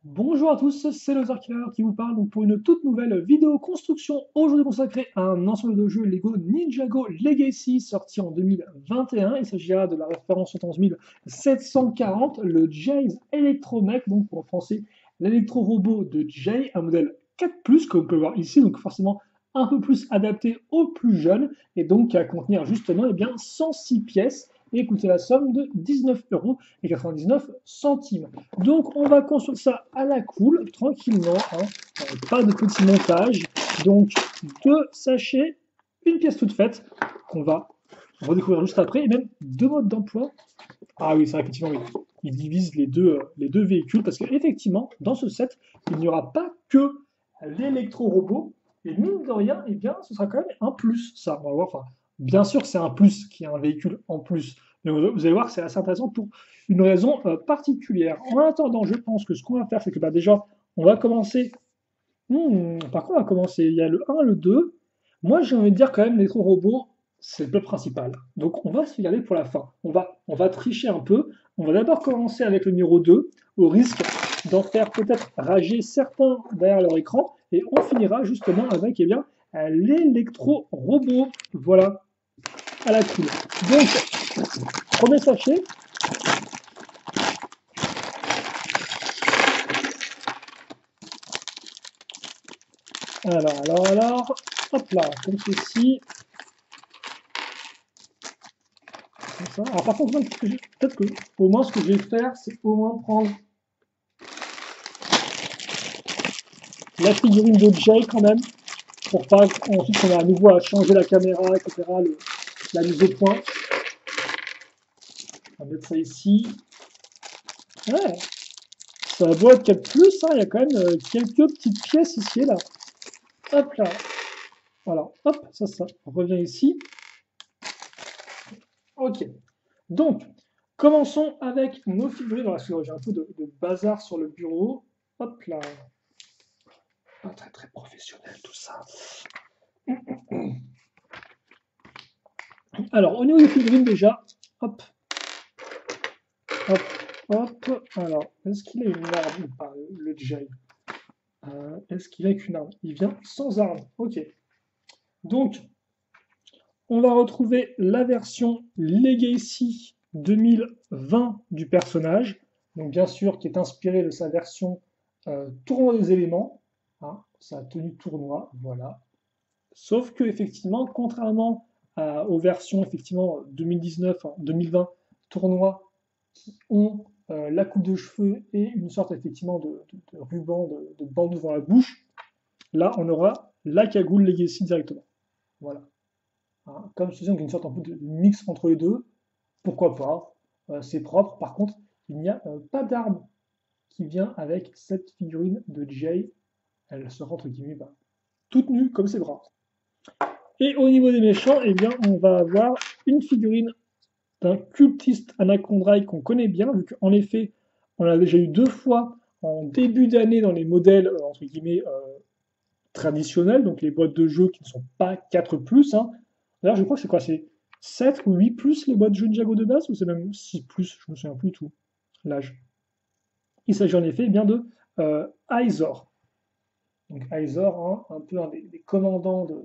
Bonjour à tous, c'est Lothar Killer qui vous parle donc pour une toute nouvelle vidéo construction aujourd'hui consacrée à un ensemble de jeux Lego Ninjago Legacy sorti en 2021. Il s'agira de la référence 11740, le Jay's Electromech, donc pour en français l'électro-robot de Jay, un modèle 4+, comme vous pouvez voir ici, donc forcément un peu plus adapté aux plus jeunes et donc à contenir justement 106 pièces et coûter la somme de 19,99 €. Donc on va construire ça à la cool, tranquillement, hein, pas de petit montage. Donc deux sachets, une pièce toute faite, qu'on va redécouvrir juste après, et même deux modes d'emploi. Ah oui, c'est vrai, effectivement, oui. Il divise les deux véhicules, parce qu'effectivement, dans ce set, il n'y aura pas que l'électro-robot, et mine de rien, eh bien, ce sera quand même un plus, ça. On va voir, enfin, bien sûr, c'est un plus qui est un véhicule en plus, mais vous allez voir, c'est assez intéressant pour une raison particulière. En attendant, je pense que ce qu'on va faire, c'est que déjà, on va commencer. Par contre, on va commencer. Il y a le 1, le 2. Moi, j'ai envie de dire quand même, l'électro-robot, c'est le plot principal. Donc, on va se regarder pour la fin. On va tricher un peu. On va d'abord commencer avec le numéro 2, au risque d'en faire peut-être rager certains derrière leur écran. Et on finira justement avec l'électro-robot. Voilà, à la cool. Donc, premier sachet. Alors, hop là, comme ceci. Comme ça. Alors par contre, peut-être que au moins ce que je vais faire, c'est au moins prendre la figurine de Jay quand même, pour pas ensuite qu'on ait à nouveau à changer la caméra, etc., la mise au point. On va mettre ça ici. Ouais, ça doit être 4+, hein, il y a quand même quelques petites pièces ici et là. Hop là. Alors, hop, ça revient ici. Ok. Donc, commençons avec nos figurines. Voilà, j'ai un peu de bazar sur le bureau. Hop là. Pas très très professionnel tout ça. Alors, au niveau des figurines déjà, hop, hop, hop. Alors, est-ce qu'il a une arme ou pas, le Jay? Est-ce qu'il a qu'une arme? Il vient sans arme. Ok. Donc, on va retrouver la version Legacy 2020 du personnage. Donc, bien sûr, qui est inspirée de sa version tournoi des éléments. Hein, sa tenue tournoi, voilà. Sauf que, effectivement, contrairement aux versions effectivement 2019, 2020 tournois qui ont la coupe de cheveux et une sorte effectivement de ruban, de bande devant la bouche, là on aura la cagoule Legacy directement. Voilà. Hein, comme je disais, donc une sorte un peu de mix entre les deux. Pourquoi pas? C'est propre. Par contre, il n'y a pas d'arme qui vient avec cette figurine de Jay. Elle sera entre guillemets toute nue comme ses bras. Et au niveau des méchants, eh bien, on va avoir une figurine d'un cultiste Anacondrail qu'on connaît bien, vu qu'en effet, on l'a déjà eu deux fois en début d'année dans les modèles, entre guillemets, traditionnels, donc les boîtes de jeux qui ne sont pas 4+. Hein. D'ailleurs, je crois que c'est quoi? C'est 7 ou 8+ les boîtes de jeux de Jago de base, ou c'est même 6+, je me souviens plus du tout, l'âge. Il s'agit en effet bien de Aizor. Donc Aizor, hein, un peu un des commandants de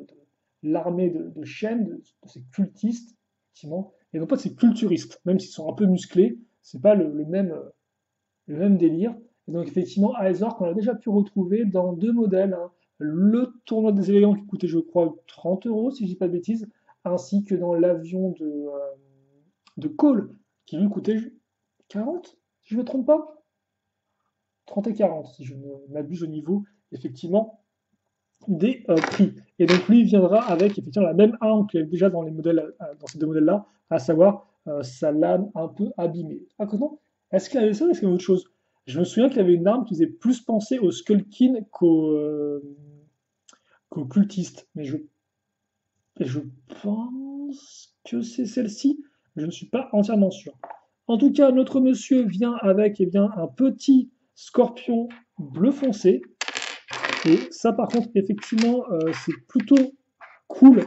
l'armée de Shen, de ces cultistes, effectivement, et non pas de ces culturistes, même s'ils sont un peu musclés, c'est pas le même délire. Et donc effectivement, Aizor, qu'on a déjà pu retrouver dans deux modèles, hein, le tournoi des éléments qui coûtait, je crois, 30 € si je dis pas de bêtises, ainsi que dans l'avion de Cole, qui lui coûtait 40, si je ne me trompe pas, 30 et 40, si je ne m'abuse au niveau, effectivement, des prix. Et donc lui viendra avec effectivement la même arme qu'il y avait déjà dans les modèles, dans ces deux modèles-là, à savoir sa lame un peu abîmée. Ah non, est-ce qu'il avait ça ou est-ce qu'il y avait autre chose? Je me souviens qu'il avait une arme qui faisait plus penser au Skullkin qu'au cultiste, mais je pense que c'est celle-ci, je ne suis pas entièrement sûr. En tout cas, notre monsieur vient avec un petit scorpion bleu foncé, et ça, par contre, effectivement, c'est plutôt cool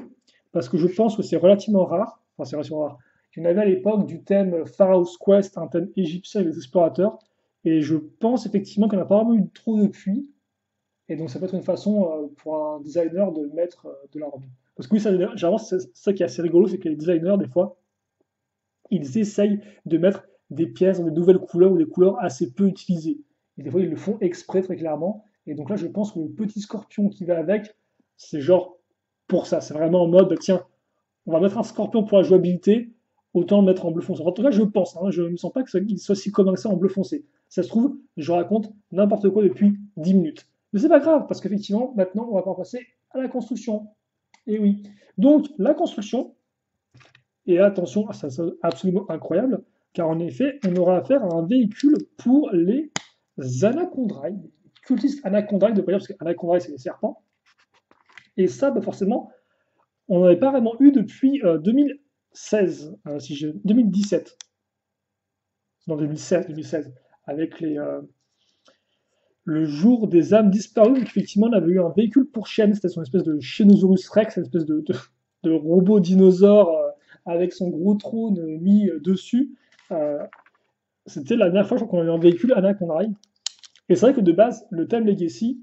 parce que je pense que c'est relativement rare. Enfin, c'est relativement rare. Il y en avait à l'époque du thème Pharaoh's Quest, un thème égyptien avec des explorateurs. Et je pense effectivement qu'il n'y en a pas vraiment eu trop depuis. Et donc ça peut être une façon pour un designer de mettre de la remise. Parce que oui, ça, généralement, c'est ça qui est assez rigolo, c'est que les designers, des fois, ils essayent de mettre des pièces dans des nouvelles couleurs ou des couleurs assez peu utilisées. Et des fois, ils le font exprès très clairement. Et donc là, je pense que le petit scorpion qui va avec, c'est genre pour ça. C'est vraiment en mode, bah, tiens, on va mettre un scorpion pour la jouabilité, autant le mettre en bleu foncé. En tout cas, je pense, hein, je ne me sens pas qu'il soit si commun que ça en bleu foncé. Ça se trouve, je raconte n'importe quoi depuis 10 minutes. Mais c'est pas grave, parce qu'effectivement, maintenant, on va pouvoir passer à la construction. Et oui. Donc, la construction, et attention, ça c'est absolument incroyable, car en effet, on aura affaire à un véhicule pour les anacondrailles, les cultistes anacondrailles, de pas dire parce que anacondrailles c'est les serpents. Et ça, bah forcément, on n'avait pas vraiment eu depuis 2016, si je, 2017, non 2016, avec le jour des âmes disparues. Donc effectivement, on avait eu un véhicule pour chêne, c'était son espèce de Chenosaurus Rex, une espèce de robot dinosaure avec son gros trône mis dessus. Euh, C'était la dernière fois qu'on avait un véhicule Anaconda. Et c'est vrai que de base, le thème Legacy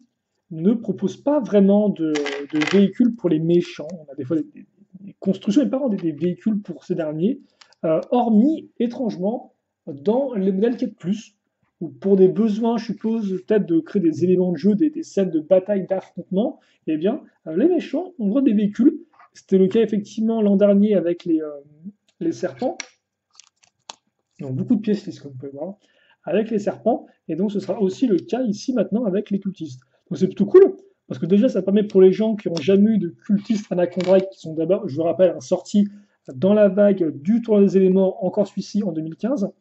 ne propose pas vraiment de véhicules pour les méchants. On a des fois des constructions et pas vraiment des véhicules pour ces derniers, hormis, étrangement, dans les modèles 4+, où pour des besoins, je suppose, peut-être de créer des éléments de jeu, des scènes de bataille, d'affrontement, eh bien, les méchants ont droit des véhicules. C'était le cas effectivement l'an dernier avec les serpents, donc beaucoup de pièces lisses, comme vous pouvez voir, avec les serpents, et donc ce sera aussi le cas ici maintenant avec les cultistes. Donc c'est plutôt cool, parce que déjà ça permet pour les gens qui n'ont jamais eu de cultistes anacondrailles, qui sont d'abord, je vous rappelle, sortis dans la vague du tournoi des éléments, encore celui-ci en 2015,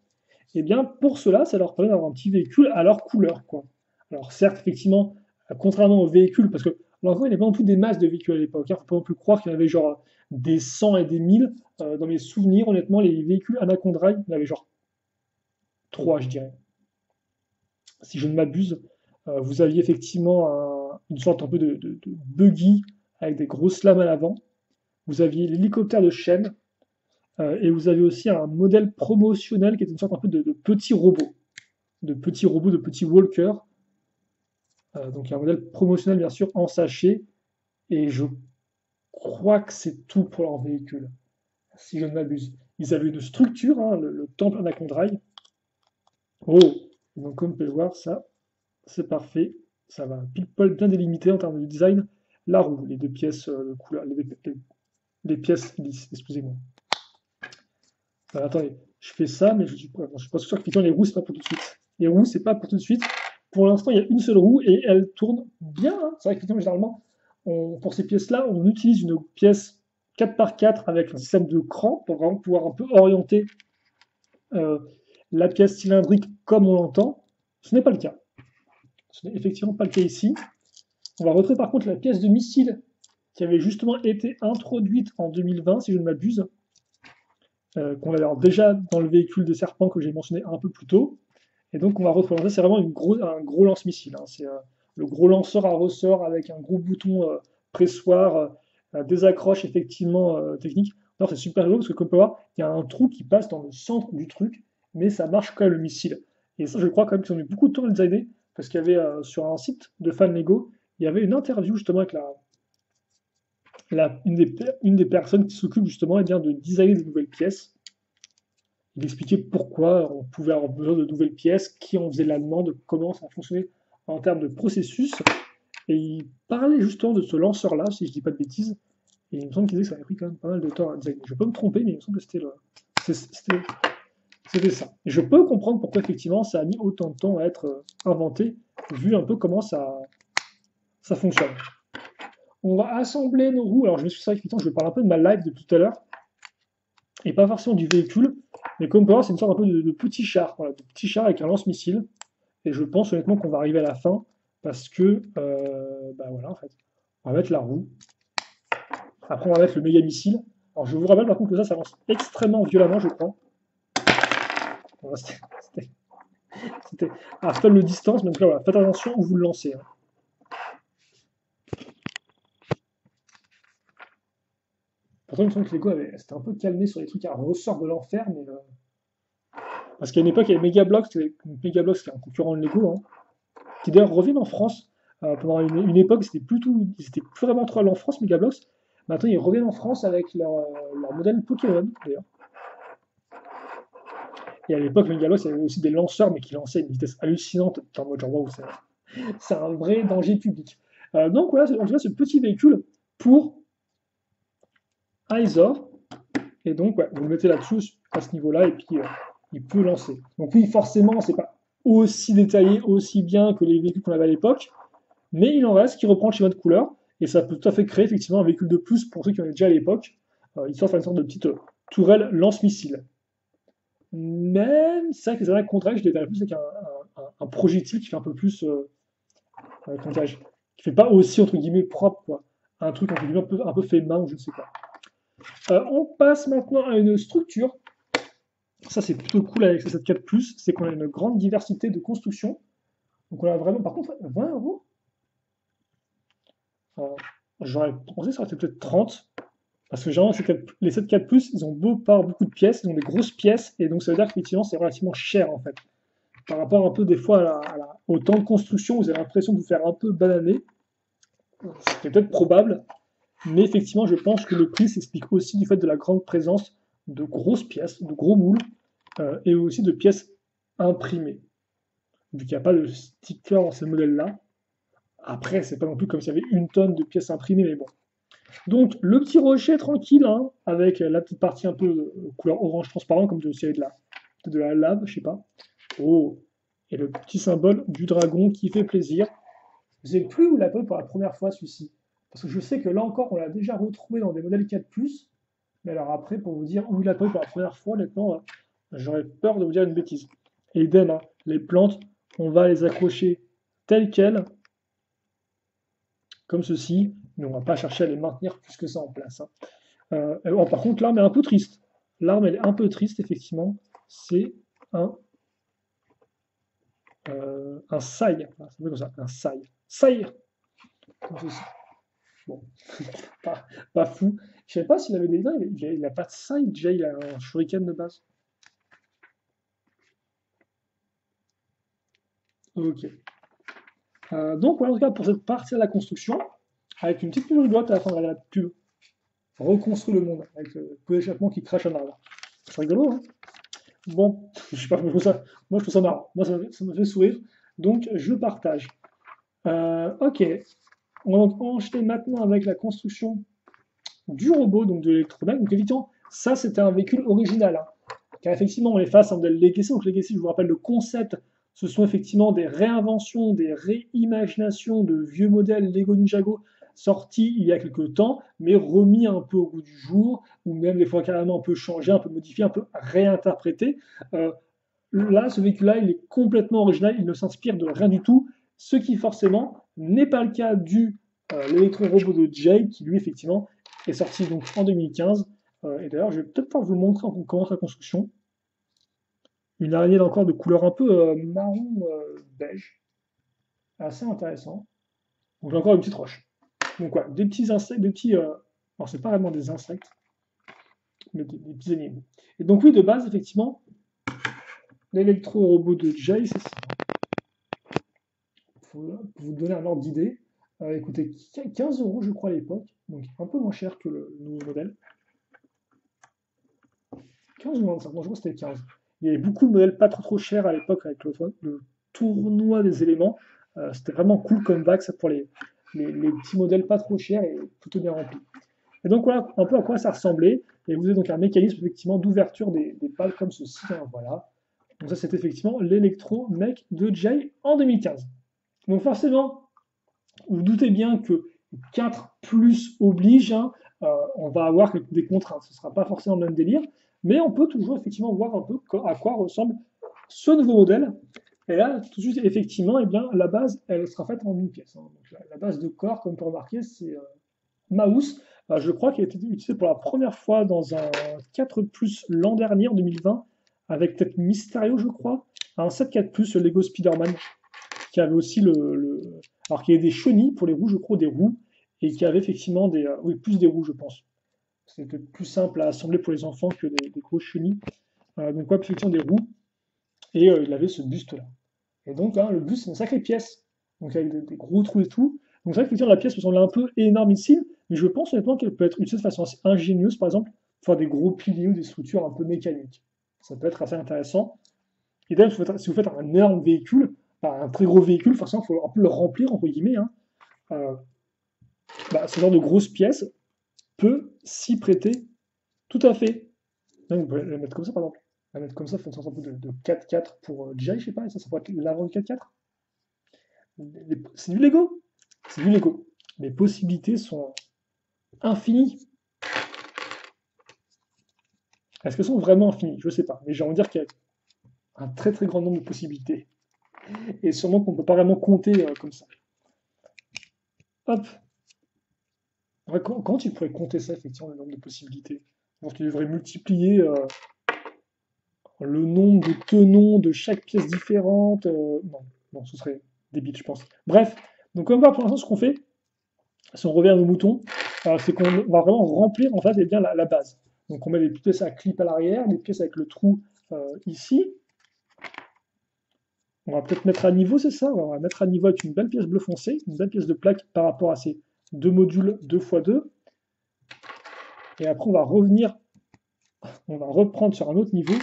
et bien pour cela, ça leur permet d'avoir un petit véhicule à leur couleur, quoi. Alors certes, effectivement, contrairement aux véhicules, parce que là encore, il n'y avait pas non plus des masses de véhicules à l'époque, il ne faut pas non plus croire qu'il y en avait genre des 100 et des 1000. Dans mes souvenirs, honnêtement, les véhicules anacondrailles, il y en avait genre 3, je dirais. Si je ne m'abuse, vous aviez effectivement une sorte un peu de buggy avec des grosses lames à l'avant. Vous aviez l'hélicoptère de chaîne et vous avez aussi un modèle promotionnel qui est une sorte un peu de petit robot, de petits walkers. Donc il y a un modèle promotionnel bien sûr en sachet et je crois que c'est tout pour leur véhicule, si je ne m'abuse. Ils avaient une structure, hein, le temple Anacondrail. Oh, donc comme vous pouvez le voir, ça, c'est parfait. Ça va pile poil bien délimiter en termes de design la roue, les deux pièces de couleur, les pièces lisses, excusez-moi. Attendez, je fais ça, mais je suis pas sûr que les roues, c'est pas pour tout de suite. Les roues, c'est pas pour tout de suite. Pour l'instant, il y a une seule roue et elle tourne bien, hein. C'est vrai que généralement, pour ces pièces-là, on utilise une pièce 4x4 avec un système de cran pour vraiment pouvoir un peu orienter euh, la pièce cylindrique comme on l'entend. Ce n'est pas le cas. Ce n'est effectivement pas le cas ici. On va retrouver par contre la pièce de missile qui avait justement été introduite en 2020, si je ne m'abuse, qu'on avait déjà dans le véhicule des serpents que j'ai mentionné un peu plus tôt. Et donc on va retrouver ça, c'est vraiment un gros lance-missile, hein. C'est le gros lanceur à ressort avec un gros bouton pressoir, des accroches effectivement techniques. Alors c'est super rigolo parce que comme on peut voir, il y a un trou qui passe dans le centre du truc, mais ça marche quand même le missile. Et ça, je crois quand même qu'ils ont mis beaucoup de temps à le designer, parce qu'il y avait sur un site de fan Lego, il y avait une interview justement avec une des personnes qui s'occupe justement bien, de designer des nouvelles pièces. Il expliquait pourquoi on pouvait avoir besoin de nouvelles pièces, qui en faisait la demande, comment ça fonctionnait en termes de processus. Et il parlait justement de ce lanceur-là, si je ne dis pas de bêtises. Et il me semble qu'il disait que ça avait pris quand même pas mal de temps à designer. Je peux me tromper, mais il me semble que c'était ça. Et je peux comprendre pourquoi effectivement ça a mis autant de temps à être inventé, vu un peu comment ça fonctionne. On va assembler nos roues. Alors je me suis dit, je vais parler un peu de ma live de tout à l'heure, et pas forcément du véhicule, mais comme on peut voir, c'est une sorte un peu de petit char, voilà, de petit char avec un lance-missile. Et je pense honnêtement qu'on va arriver à la fin, parce que, bah voilà, en fait, on va mettre la roue. Après, on va mettre le méga missile. Alors je vous rappelle par contre que ça lance extrêmement violemment, je crois. C'était à faible distance, mais en tout cas, voilà, faites attention où vous le lancez, hein. Pourtant, il me semble que Lego c'était un peu calmé sur les trucs à ressort de l'enfer, mais Parce qu'à une époque, il y avait Megablox, Megablox qui est un concurrent de Lego, hein, qui d'ailleurs reviennent en France. Pendant une époque, ils étaient plus vraiment trop allés en France, Megablox. Maintenant, ils reviennent en France avec leur modèle Pokémon, d'ailleurs. Et à l'époque, Megablox, il y avait aussi des lanceurs, mais qui lançaient à une vitesse hallucinante. En mode genre, waouh, c'est un vrai danger public. Donc voilà, en tout cas, ce petit véhicule pour Izor. Et donc, ouais, vous le mettez là-dessus, à ce niveau-là, et puis il peut lancer. Donc oui, forcément, c'est pas aussi détaillé, aussi bien que les véhicules qu'on avait à l'époque, mais il en reste qui reprend le schéma de couleur, et ça peut tout à fait créer effectivement un véhicule de plus pour ceux qui en avaient déjà à l'époque, histoire de faire une sorte de petite tourelle lance-missile. Même, c'est vrai que les attaques contre elle, je les verrais plus avec un projectile qui fait un peu plus, comment dirais-je, qui fait pas aussi, entre guillemets, propre, quoi. Un truc, entre guillemets, un peu fait main, ou je ne sais pas. On passe maintenant à une structure. Ça, c'est plutôt cool avec ce 7.4+, c'est qu'on a une grande diversité de constructions. Donc on a vraiment, par contre, 20 euros. J'aurais pensé que ça aurait été peut-être 30. Parce que généralement, les 7.4+, ils ont beau par beaucoup de pièces, ils ont des grosses pièces, et donc ça veut dire qu'effectivement, c'est relativement cher, en fait. Par rapport un peu, des fois, au temps de construction, vous avez l'impression de vous faire un peu bananer. C'est peut-être probable, mais effectivement, je pense que le prix s'explique aussi du fait de la grande présence de grosses pièces, de gros moules, et aussi de pièces imprimées. Vu qu'il n'y a pas de sticker dans ces modèles-là. Après, c'est pas non plus comme s'il y avait une tonne de pièces imprimées, mais bon. Donc, le petit rocher tranquille, hein, avec la petite partie un peu couleur orange transparent, comme s'il y avait de la lave, je sais pas. Oh, et le petit symbole du dragon qui fait plaisir. Je ne sais plus où l'a trouvé pour la première fois celui-ci. Parce que je sais que là encore, on l'a déjà retrouvé dans des modèles 4+. Mais alors après, pour vous dire où il a trouvé pour la première fois, honnêtement, j'aurais peur de vous dire une bêtise. Et idem, hein, les plantes, on va les accrocher telles quelles, comme ceci, mais on ne va pas chercher à les maintenir plus que ça en place, hein. Par contre, l'arme est un peu triste. L'arme, elle est un peu triste, effectivement. C'est un saille. Voilà, ça s'appelle comme ça, un saille. Saille. Comme ceci. Bon, pas fou. Je ne sais pas s'il avait des. Non, il a pas de saille, déjà, il a un shuriken de base. Ok. Donc, voilà, en tout cas, pour cette partie de la construction, avec une petite pub rigolote à la fin de la pub. Reconstruit le monde, avec le coup d'échappement qui crache en arrière. C'est rigolo, hein. Bon, je sais pas, moi je trouve ça marrant. Moi, ça me fait sourire. Donc, je partage. Ok. On va donc enchaîner maintenant avec la construction du robot, donc de l'électrodac. Donc, évidemment, ça, c'était un véhicule original, hein. Car effectivement, on est face à un modèle Legacy. Donc, Legacy, je vous rappelle, le concept, ce sont effectivement des réinventions, des réimaginations de vieux modèles Lego Ninjago sortis il y a quelques temps, mais remis un peu au goût du jour, ou même des fois carrément un peu changé, un peu modifié, un peu réinterprété. Là, ce véhicule-là, il est complètement original, il ne s'inspire de rien du tout, ce qui forcément n'est pas le cas du l'électro-robot de Jay, qui lui, effectivement, est sorti donc en 2015. Et d'ailleurs, je vais peut-être pouvoir vous le montrer en commence la construction. Une araignée encore de couleur un peu marron beige. Assez intéressant. Donc j'ai encore une petite roche. Donc ouais, des petits insectes, alors c'est pas vraiment des insectes, mais des petits animaux. Et donc oui, de base, effectivement, l'électro-robot de Jay, c'est ça. Pour vous donner un ordre d'idée, il coûtait 15 euros, je crois, à l'époque, donc un peu moins cher que le nouveau modèle. 15 ou 25, non, je crois que c'était 15. Il y avait beaucoup de modèles pas trop chers à l'époque avec le tournoi des éléments. C'était vraiment cool comme bac, ça pour les petits modèles pas trop chers et plutôt bien remplis. Et donc voilà un peu à quoi ça ressemblait. Et vous avez donc un mécanisme effectivement d'ouverture des pales comme ceci, hein, voilà. Donc ça c'est effectivement l'électro-mech de Jay en 2015. Donc forcément, vous doutez bien que 4 plus oblige, hein, on va avoir des contraintes. Ce ne sera pas forcément le même délire, mais on peut toujours effectivement voir un peu à quoi ressemble ce nouveau modèle. Et là, tout de suite, effectivement, eh bien, la base, elle sera faite en une pièce, hein. Donc, la base de corps, comme on peut remarquer, c'est Maus. Je crois qu'il a été utilisé pour la première fois dans un 4 plus l'an dernier, en 2020, avec peut-être Mysterio, je crois, un 7-4 plus Lego Spider-Man, qui avait aussi alors qu'il y avait des chenilles pour les roues, je crois, des roues, et qui avait effectivement oui, plus des roues, je pense. C'était plus simple à assembler pour les enfants que des grosses chenilles. Donc, ouais, effectivement, des roues. et il avait ce buste-là. Et donc, hein, le buste, c'est une sacrée pièce, donc avec des gros trous et tout. Donc c'est vrai que la pièce me semble un peu énormissime, mais je pense honnêtement qu'elle peut être utilisée de façon assez ingénieuse, par exemple, pour faire des gros piliers ou des structures un peu mécaniques. Ça peut être assez intéressant. Et d'ailleurs, si vous faites un énorme véhicule, enfin, un très gros véhicule, forcément, il faut un peu le remplir, entre guillemets. Hein. Euh, ce genre de grosse pièce peut s'y prêter tout à fait. Même, vous pouvez la mettre comme ça, par exemple. La mettre comme ça, faire une sorte un peu de 4x4 pour Jai, je sais pas, et ça pourrait être l'avant du 4x4. C'est du Lego. C'est du Lego. Les possibilités sont infinies. Est-ce qu'elles sont vraiment infinies? Je sais pas. Mais j'ai envie de dire qu'il y a un très très grand nombre de possibilités. Et sûrement qu'on ne peut pas vraiment compter comme ça. Hop. Ouais, comment tu pourrais compter ça, effectivement, le nombre de possibilités? Alors, tu devrais multiplier le nombre de tenons de chaque pièce différente. Non, non, ce serait débile, je pense. Bref, donc on va pour l'instant ce qu'on fait, si on revient à nos moutons, c'est qu'on va vraiment remplir en fait eh bien, la base. Donc on met des pièces à clip à l'arrière, des pièces avec le trou ici. On va peut-être mettre à niveau, c'est ça? On va mettre à niveau avec une belle pièce bleu foncé, une belle pièce de plaque par rapport à ces deux modules 2x2. Et après on va revenir, on va reprendre sur un autre niveau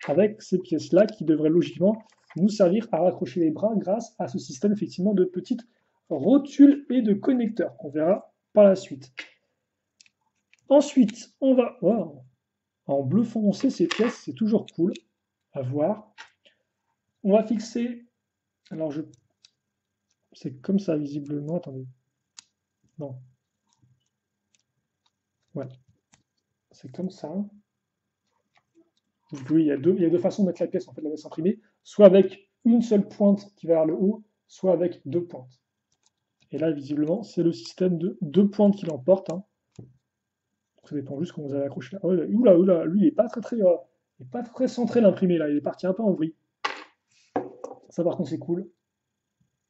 avec ces pièces-là qui devraient logiquement nous servir à raccrocher les bras grâce à ce système effectivement de petites rotules et de connecteurs qu'on verra par la suite. Ensuite, on va en bleu foncé ces pièces, c'est toujours cool à voir. On va fixer, alors c'est comme ça visiblement, attendez, non, ouais, c'est comme ça. Oui, il y a deux façons de mettre la pièce en fait, la pièce imprimée, soit avec une seule pointe qui va vers le haut, soit avec deux pointes. Et là, visiblement, c'est le système de deux pointes qui l'emporte. Hein. Ça dépend juste comment vous allez accrocher là. Oh, oula, oula, lui, il n'est pas il est pas très centré l'imprimé là, il est parti un peu en vrille. Ça, par contre, c'est cool.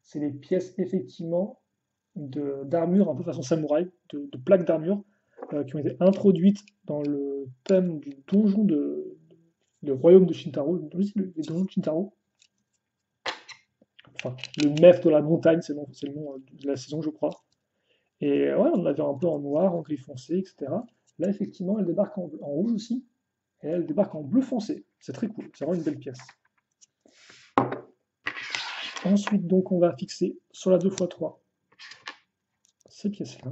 C'est les pièces, effectivement, d'armure, un peu façon samouraï, de plaques d'armure, qui ont été introduites dans le thème du donjon de royaume de Shintaro, les donjons de Shintaro. Enfin, le maître de la montagne, c'est le nom de la saison, je crois. Et ouais, on avait un peu en noir, en gris foncé, etc. Là, effectivement, elle débarque en rouge aussi, et elle débarque en bleu foncé. C'est très cool, c'est vraiment une belle pièce. Ensuite, donc, on va fixer sur la 2x3 ces pièces-là.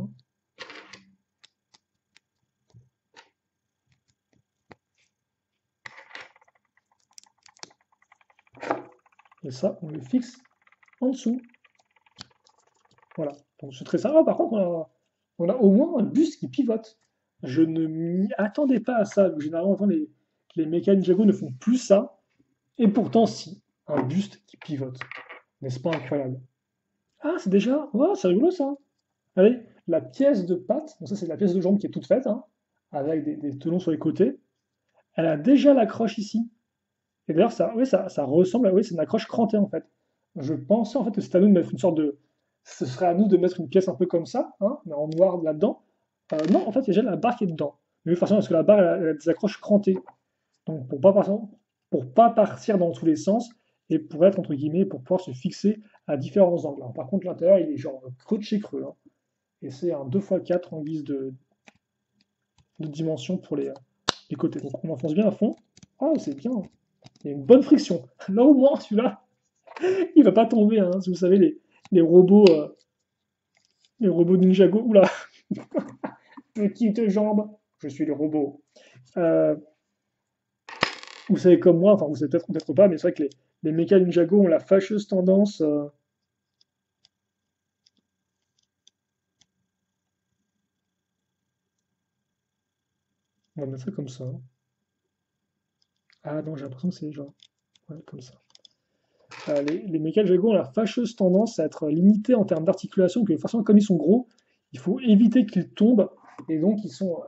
Et ça, on le fixe en dessous. Voilà. Donc c'est très simple. Ah, par contre, on a au moins un buste qui pivote. Je ne m'y attendais pas à ça. Généralement, les méca Ninjago ne font plus ça. Et pourtant, si, un buste qui pivote. N'est-ce pas incroyable? Ah, c'est déjà. Oh, c'est rigolo ça. Allez, la pièce de patte, donc ça c'est la pièce de jambe qui est toute faite, hein, avec des tenons sur les côtés. Elle a déjà l'accroche ici. Et d'ailleurs, ça, oui, ça ressemble à. Oui, c'est une accroche crantée en fait. Je pensais en fait que c'était à nous de mettre une sorte de. Ce serait à nous de mettre une pièce un peu comme ça, hein, mais en noir là-dedans. Non, en fait, déjà la barre qui est dedans. Mais de toute façon, parce que la barre, elle a des accroches crantées. Donc, pour pas partir dans tous les sens et pour être, entre guillemets, pour pouvoir se fixer à différents angles. Alors, par contre, l'intérieur, il est genre creux de chez creux. Hein, et c'est un 2x4 en guise de dimension pour les côtés. Donc, on enfonce bien à fond. Ah, c'est bien. Il y a une bonne friction. Là, au moins, celui-là, il va pas tomber. Hein, si vous savez, les robots Ninjago. Oula, petite jambe. Je suis le robot. Euh, vous savez comme moi, enfin, vous savez peut-être pas, mais c'est vrai que les méca Ninjago ont la fâcheuse tendance. On va mettre ça comme ça. Hein. Ah non, j'ai l'impression que c'est genre. Ouais, comme ça. Les méca Ninjago ont la fâcheuse tendance à être limités en termes d'articulation, que forcément, comme ils sont gros, il faut éviter qu'ils tombent. Et donc,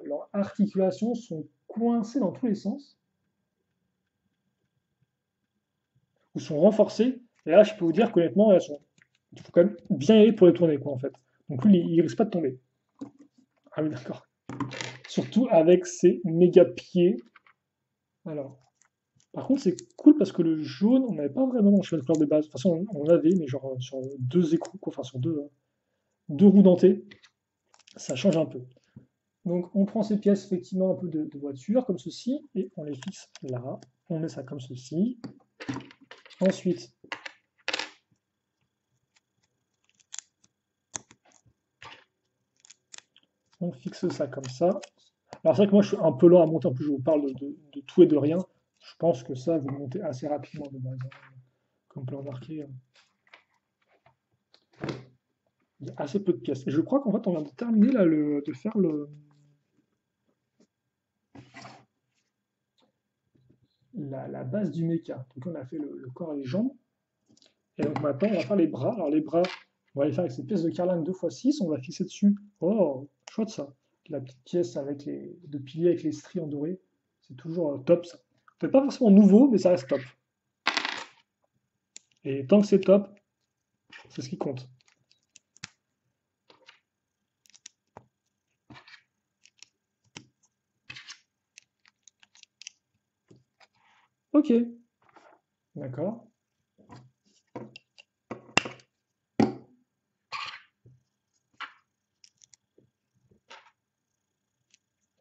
leurs articulations sont coincées dans tous les sens, ou sont renforcées. Et là, je peux vous dire qu'honnêtement, il faut quand même bien y aller pour les tourner, quoi, en fait. Donc lui, il risque pas de tomber. Ah oui, d'accord. Surtout avec ces méga pieds. Alors, Par contre, c'est cool parce que le jaune, on n'avait pas vraiment dans le chemin de couleur de base. De toute façon, on en avait, mais genre sur deux écrous, quoi, enfin sur deux roues dentées, ça change un peu. Donc on prend ces pièces effectivement un peu de voiture, comme ceci, et on les fixe là. On met ça comme ceci. Ensuite, on fixe ça comme ça. Alors c'est vrai que moi je suis un peu lent à monter, en plus je vous parle de tout et de rien. Je pense que ça, vous le montez assez rapidement de base, hein. Comme on peut le remarquer, il y a assez peu de pièces. Et je crois qu'en fait on vient de terminer là, de faire la base du mecha. Donc on a fait le corps et les jambes. Et donc maintenant on va faire les bras. Alors les bras, on va les faire avec cette pièce de carlingue 2x6, on va fixer dessus. Oh, chouette ça. La petite pièce avec de piliers avec les stries en doré. C'est toujours top ça. C'est pas forcément nouveau, mais ça reste top. Et tant que c'est top, c'est ce qui compte. Ok, d'accord.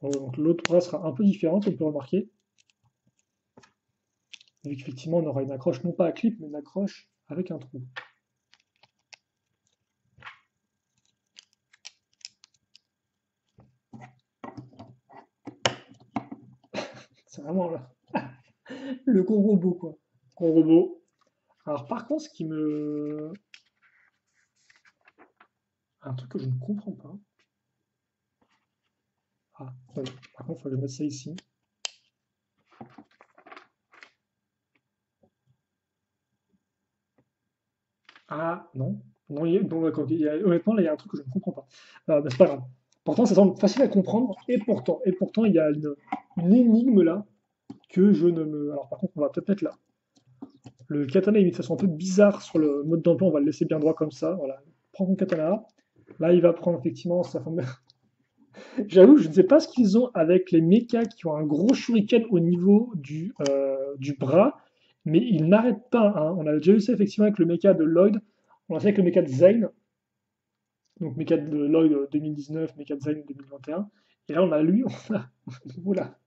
Bon, donc l'autre bras sera un peu différent, on peut remarquer. Vu qu'effectivement on aura une accroche non pas à clip, mais une accroche avec un trou. C'est vraiment là, le gros robot quoi. Gros robot. Alors par contre, ce qui me... Un truc que je ne comprends pas. Ah, oui. Par contre, il faut que je mette ça ici. Ah, non. Non, bon, d'accord, ok. Honnêtement, là, il y a un truc que je ne comprends pas. Bah, c'est pas grave. Pourtant, ça semble facile à comprendre, et pourtant, il y a une énigme là que je ne me. Alors, par contre, on va peut-être mettre là. Le katana est mis de façon un peu bizarre sur le mode d'emploi, on va le laisser bien droit comme ça. Voilà. Prends ton katana. Là, il va prendre effectivement sa forme. J'avoue, je ne sais pas ce qu'ils ont avec les mechas qui ont un gros shuriken au niveau du bras, mais ils n'arrêtent pas, hein. On a déjà eu ça effectivement avec le mecha de Lloyd, on l'a fait avec le mecha de Zayn, donc mecha de Lloyd 2019, mecha de Zayn 2021, et là on a lui, on a... Oula.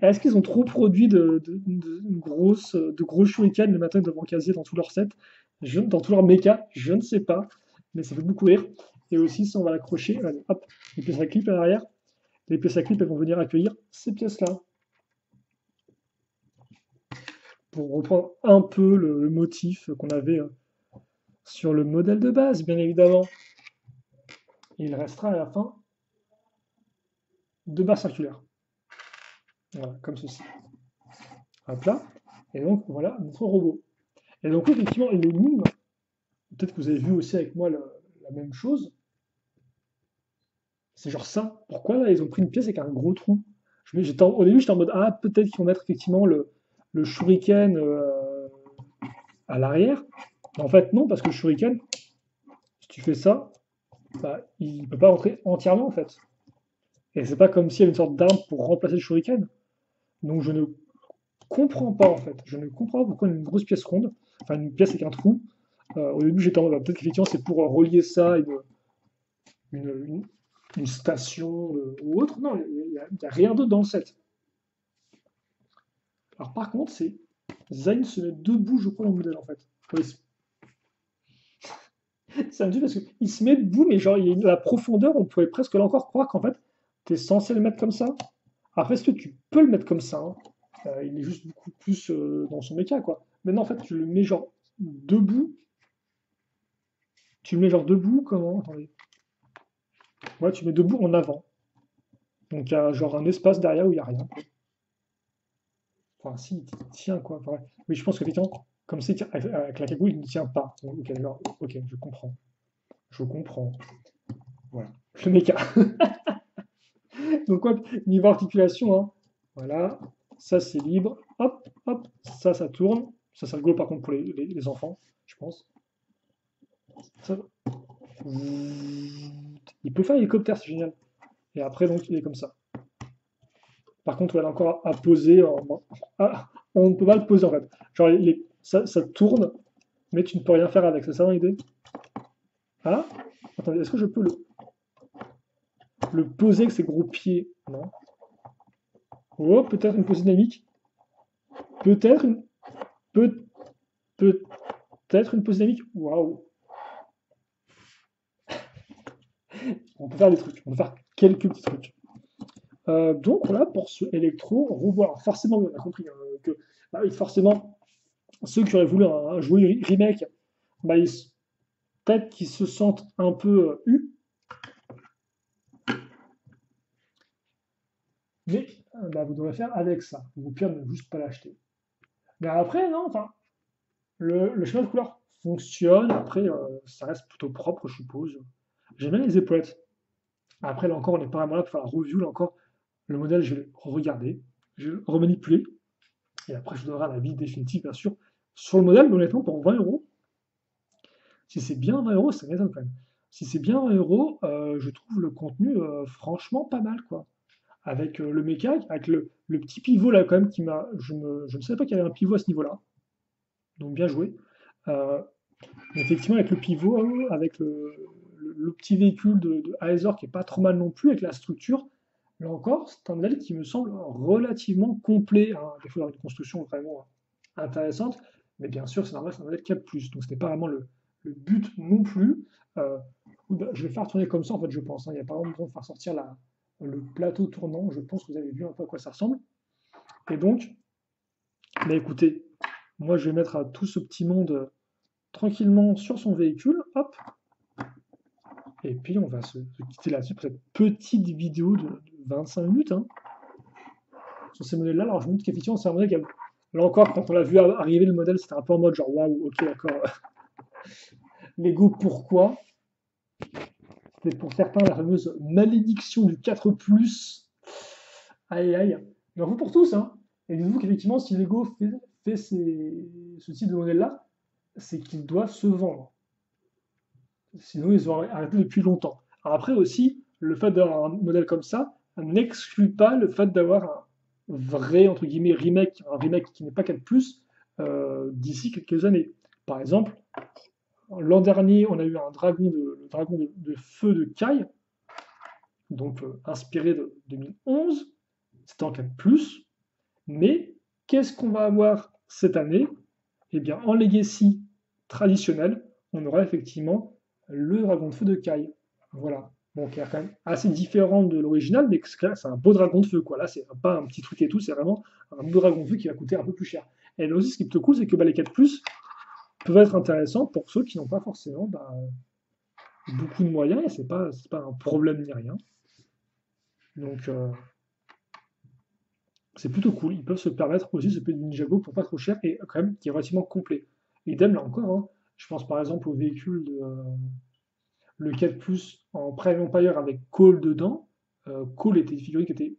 Est-ce qu'ils ont trop produit de gros shurikens le matin devant casier dans tous leurs sets, dans tous leurs mechas, je ne sais pas, mais ça fait beaucoup rire. Et aussi, si on va l'accrocher, allez, hop, une pièce à clip à l'arrière, les pièces à clip elles vont venir accueillir ces pièces-là. Pour reprendre un peu le motif qu'on avait sur le modèle de base, bien évidemment. Il restera à la fin deux barres circulaires. Voilà, comme ceci. Hop là. Et donc, voilà notre robot. Et donc, effectivement, l'énigme, peut-être que vous avez vu aussi avec moi la même chose, c'est genre ça. Pourquoi là, ils ont pris une pièce avec un gros trou? Au début, j'étais en mode, ah, peut-être qu'ils vont mettre effectivement le shuriken à l'arrière. Mais en fait, non, parce que le shuriken, si tu fais ça, bah, il ne peut pas rentrer entièrement en fait. Et c'est pas comme s'il y avait une sorte d'arme pour remplacer le shuriken. Donc je ne comprends pas en fait. Je ne comprends pas pourquoi une grosse pièce ronde, enfin une pièce avec un trou. Au début j'étais en mode, bah, peut-être qu'effectivement c'est pour relier ça à une, une- une station ou autre. Non, il n'y a rien d'autre dans le set. Alors par contre, c'est Zayn se met debout, je crois, dans le modèle en fait. Ouais, ça me dit parce qu'il se met debout, mais genre il y a la profondeur, on pourrait presque là encore croire qu'en fait, tu es censé le mettre comme ça. Après, est-ce que tu peux le mettre comme ça, hein? Il est juste beaucoup plus dans son méca, quoi. Maintenant, en fait, tu le mets genre debout. Tu le mets genre debout, comment? Attendez. Ouais, tu mets debout en avant. Donc, il y a genre un espace derrière où il n'y a rien. Enfin, si, il tient, quoi. Enfin, ouais. Oui, je pense qu'effectivement, comme c'est avec la cagouille, il ne tient pas. Ok, alors, ok, je comprends. Je comprends. Voilà. Le méca. Donc, hop, niveau articulation, hein. Voilà. Ça, c'est libre. Hop, hop. Ça tourne. Ça rigolo par contre pour les enfants, je pense. Ça, il peut faire hélicoptère, c'est génial. Et après, donc, il est comme ça. Par contre, elle a encore à poser on ne peut pas le poser en fait. Genre, ça tourne, mais tu ne peux rien faire avec. C'est ça l'idée? Ah, attendez, est-ce que je peux le poser avec ses gros pieds? Non. Oh, peut-être une pose dynamique. Peut-être une, peut, peut-être une pose dynamique. Waouh. On peut faire des trucs. On peut faire quelques petits trucs. Donc voilà pour ce électro robot. Alors forcément, on a compris hein, que bah, oui, forcément, ceux qui auraient voulu un jouer remake, bah, peut-être qu'ils se sentent un peu eus, mais bah, vous devrez faire avec ça. Ou au pire, ne juste pas l'acheter. Mais après, non, enfin, le schéma de couleur fonctionne. Après, ça reste plutôt propre, je suppose. J'aime bien les épaulettes. Après, là encore, on n'est pas vraiment là pour faire la review. Là encore, le modèle, je vais le regarder, je vais le remanipuler. Et après, je vous donnerai un avis définitif, bien sûr, sur le modèle. Mais honnêtement, pour 20 euros, si c'est bien 20 euros, ça m'étonne quand même. Si c'est bien 20 euros, je trouve le contenu franchement pas mal, quoi. Avec le méca, avec le petit pivot là, quand même, qui m'a. Je ne savais pas qu'il y avait un pivot à ce niveau-là. Donc, bien joué. Euh, mais effectivement, avec le pivot, avec le petit véhicule de Aesor qui est pas trop mal non plus, avec la structure, là encore, c'est un modèle qui me semble relativement complet, hein, des fois dans une construction vraiment intéressante, mais bien sûr, c'est normal, c'est un modèle 4+, donc ce n'est pas vraiment le but non plus. Euh, je vais faire tourner comme ça, en fait, je pense, hein, il n'y a pas vraiment besoin de faire sortir le plateau tournant, je pense que vous avez vu un peu à quoi ça ressemble. Et donc, bah écoutez, moi je vais mettre à tout ce petit monde tranquillement sur son véhicule, hop, et puis on va se quitter là-dessus pour cette petite vidéo de 25 minutes hein, sur ces modèles-là. Alors je me dis qu'effectivement c'est un modèle qui a... Là encore, quand on l'a vu arriver le modèle, c'était un peu en mode genre waouh, ok d'accord. Lego pourquoi? C'est pour certains la fameuse malédiction du 4+. Aïe aïe. J'en veux pour tous, hein. Et dites-vous qu'effectivement, si Lego fait ce type de modèle-là, c'est qu'ils doivent se vendre. Sinon, ils auraient arrêté depuis longtemps. Alors après aussi, le fait d'avoir un modèle comme ça n'exclut pas le fait d'avoir un vrai, entre guillemets, remake, un remake qui n'est pas 4+, d'ici quelques années. Par exemple, l'an dernier, on a eu le dragon de feu de Kai, donc inspiré de 2011, c'était en 4+, mais qu'est-ce qu'on va avoir cette année? Eh bien, en Legacy traditionnel, on aura effectivement le dragon de feu de Kai. Voilà. Bon, qui est quand même assez différent de l'original, mais c'est un beau dragon de feu, quoi. Là, c'est pas un petit truc et tout, c'est vraiment un beau dragon de feu qui va coûter un peu plus cher. Et là aussi, ce qui est plutôt cool, c'est que bah, les 4+, peuvent être intéressants pour ceux qui n'ont pas forcément beaucoup de moyens, et c'est pas un problème ni rien. Donc, c'est plutôt cool. Ils peuvent se permettre aussi ce petit Ninjago pour pas trop cher et quand même qui est relativement complet. Idem là encore, hein. Je pense par exemple au véhicule de le 4+ en Prime Empire avec Cole dedans. Cole était une figurine qui était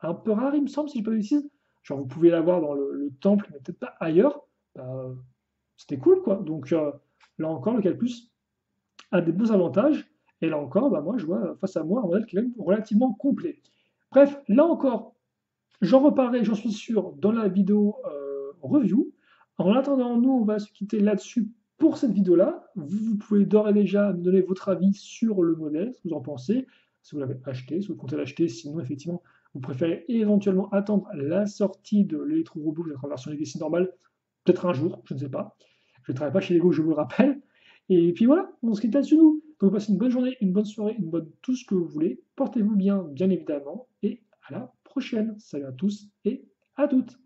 un peu rare, il me semble, si je ne dis pas de bêtises. Genre vous pouvez l'avoir dans le temple, mais peut-être pas ailleurs. Bah, c'était cool quoi. Donc là encore, le 4+ a des beaux avantages. Et là encore, bah, moi je vois face à moi un modèle qui est quand même relativement complet. Bref, là encore, j'en reparlerai, j'en suis sûr, dans la vidéo review. En attendant, nous, on va se quitter là-dessus pour cette vidéo-là. Vous pouvez d'ores et déjà me donner votre avis sur le modèle, ce que vous en pensez, si vous l'avez acheté, si vous comptez l'acheter, sinon, effectivement, vous préférez éventuellement attendre la sortie de l'électro-robot, en version Legacy normale, peut-être un jour, je ne sais pas. Je ne travaille pas chez Lego, je vous le rappelle. Et puis voilà, on se quitte là-dessus, nous. Donc, passez une bonne journée, une bonne soirée, une bonne tout ce que vous voulez. Portez-vous bien, bien évidemment, et à la prochaine. Salut à tous et à toutes.